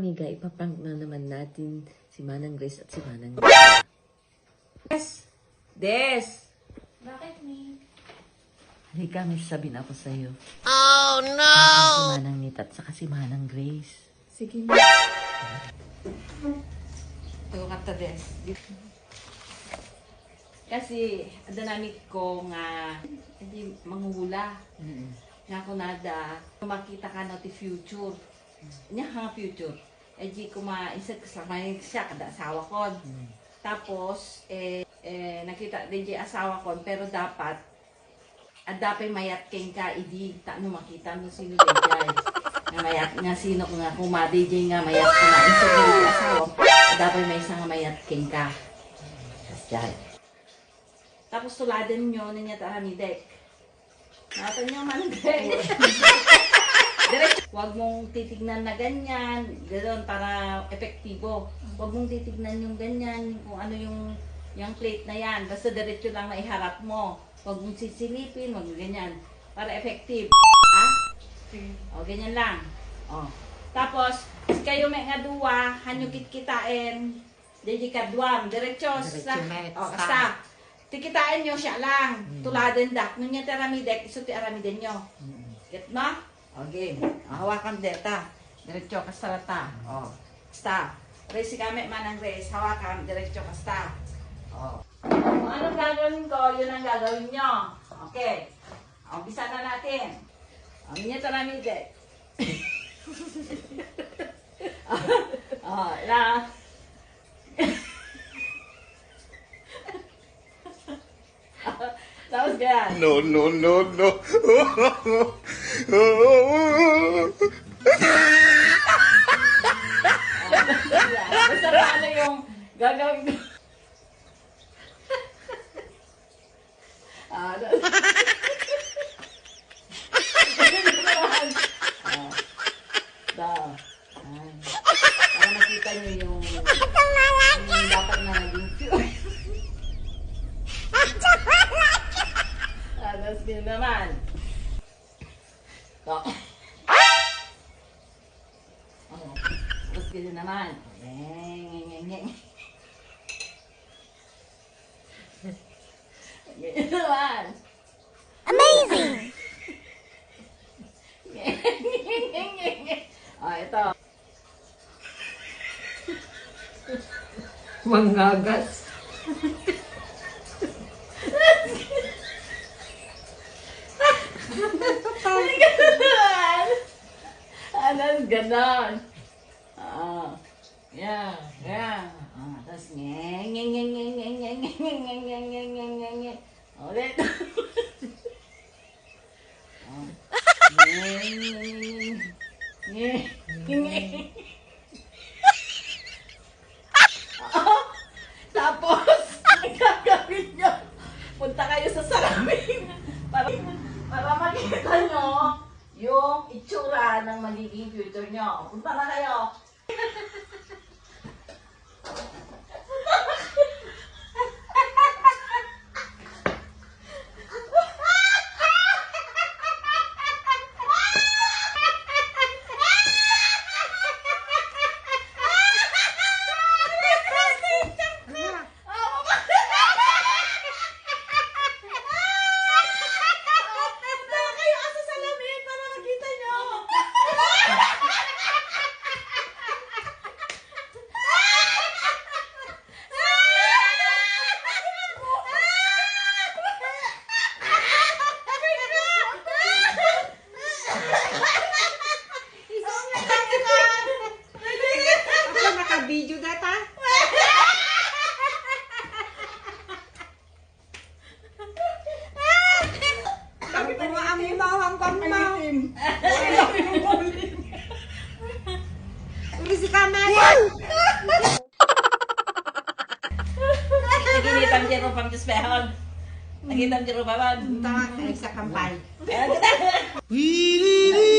Amiga, ipaprank na naman natin si Manang Grace at si Manang Des! Des! Bakit, Mi? Halika, may sasabihin ako sa'yo. Oh no! Si Manang Nita at saka si Manang Grace. Sige, Mi. Ito kata Des. Kasi, adanamit ko nga, hindi manguhula. Nga ko nada, makita ka na ti future. Nya nga future. Di ko maisag kasama siya, kada asawa ko. Tapos, nakita din di asawa ko, pero dapat, dapat mayat keng ka, idi, no makita mo sino din jay. Nga mayat nga sino ko nga, kung ma-DJ nga mayat ko na, isag din di asawa, dapat may isang mayat keng ka. Jay. Tapos tuladan nyo, niya tahamidek. Natan nyo man, diretso. Huwag mong titignan na ganyan, gano'n para epektibo. Huwag mong titignan yung ganyan, kung ano yung plate na yan. Basta diretso lang na iharap mo. Huwag mong sisilipin, huwag ganyan. Para effective. Ha? O, ganyan lang. O. Tapos, kayo may nga duwa, hanyo kitkitain, di kadwam, diretso. O, basta. Tikitain nyo siya lang. Tuladan dak. Nung niya taramidek, iso ti aramiden nyo. Get mo? Okay. Hawakan deta. Diretso kastarata. O. Basta. Race kami manang race. Hawakan. Diretso kasta. O. Kung anong gagawin ko, yun ang gagawin nyo. Okay. Umpisa na natin. Ang niya taramidek. O. Na. Tapos ganyan. No, no, no, no. Basta paano yung gagawin ko. Para makita nyo yung dapat na naging pure. Tapos gano'n naman. Tapos gano'n naman. Ganyan naman. Amazing! Ito. Manggagas. Alas ganon. Yeah, yeah. Tapos ulit. Tapos, ang gagawin nyo, punta kayo sa salamin para makita nyo yung itsura ng magiging future nyo. Punta na kayo. Video data? Bakit mo ang imawang pamaw? Uli si Kamet! Naginitan dyan ro pang dispehon. Nagitan dyan ro pa man. Tama ka sa kampay. Wee